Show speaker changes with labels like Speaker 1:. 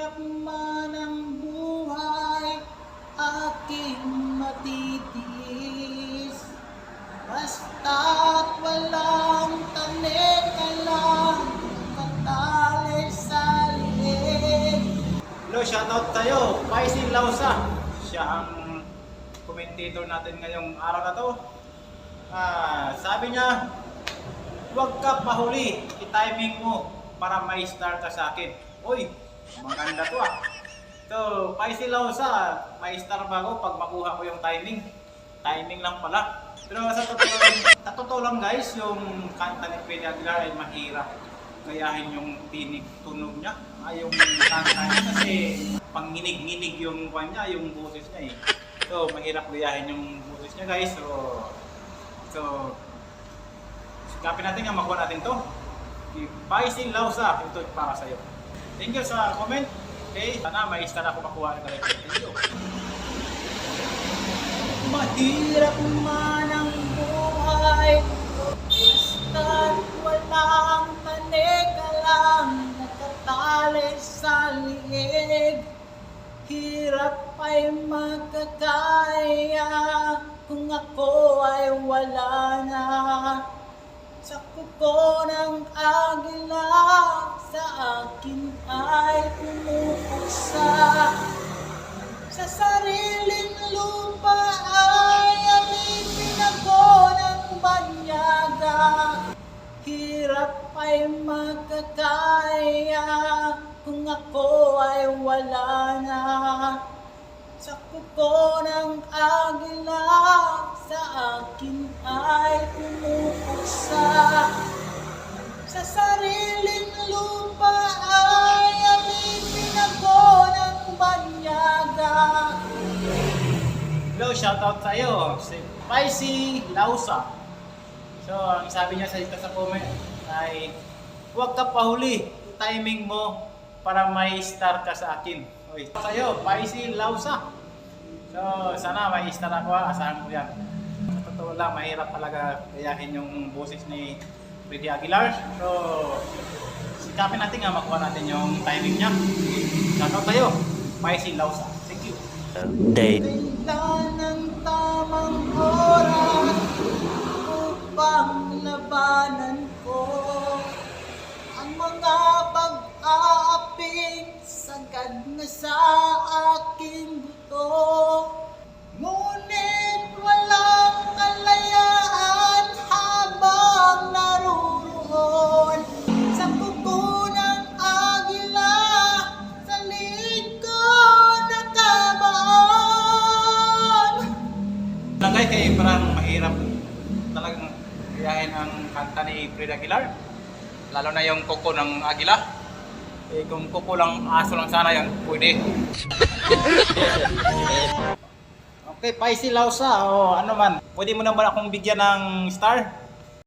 Speaker 1: Mahirap man ang buhay, aking matitiis. Basta't walang tanik-alam, katali sa liig.
Speaker 2: Hello, shoutout sa'yo, Paisi Lausa. Siya ang commentator natin ngayong araw na to. Sabi niya, huwag ka pahuli, i-timing mo para may start ka sa akin. Uy, maganda to ah. So, Paisi Lausa, may star ba ako pag makuha ko yung timing? Timing lang pala. Pero sa totoo lang guys, yung kanta ni Freddy Aguilar ay mahirap gayahin yung tinig tunog niya. Yung kanta niya kasi panginig-nginig yung kanya, yung boses niya eh. So, mahirap gayahin yung boses niya guys. So, sikapin natin nga makuha natin to. Paisi Lausa, ito para sa'yo. Thank you sa comment. Okay, sana may star ako makuha ng galit. Thank you.
Speaker 1: Mahirap man ang buhay, basta't walang tanik-alam, nakatali sa liig. Hirap ay magkakaya kung ako ay wala na. Sa kuko ng agila, sa akin ay umuksa. Sa sariling lupa ay alipin ako ng banyaga. Hirap ay magkakaya kung ako ay wala na. Sa kuko ng agila, sa akin ay umuksa. Sa sariling lupa ay alipin ako ng banyaga.
Speaker 2: Hello, shoutout sa'yo, si Paisi Lausa. So, ang sabi niya sa comment ay, huwag ka pahuli, timing mo para may star ka sa akin. Uy, sa'yo, Paisi Lausa. So, sana may star ako ha, asahan ko yan. Sa totoo lang, mahirap talaga gayahin yung boses ni Freddy Aguilar. So, sikapin natin nga makuha natin yung timing niya. Shoutout sa'yo, Paisi Lausa. Thank you.
Speaker 1: Kailan ang tamang oras upang labanan ko ang mga pag-aaping sagad na sa aking buto? Ngunit walang kalayaan habang naruroon sa kuko ng agila, sa liig ko nakabaon.
Speaker 2: Langay kay parang mahirap talagang gayahin ang kanta ni Freddy Aguilar. Lalo na yung kuko ng agila. Eh kung kuko lang, aso lang sana yan, pwede. Okay, Paisi Lausa, o ano man, pwede mo naman akong bigyan ng star?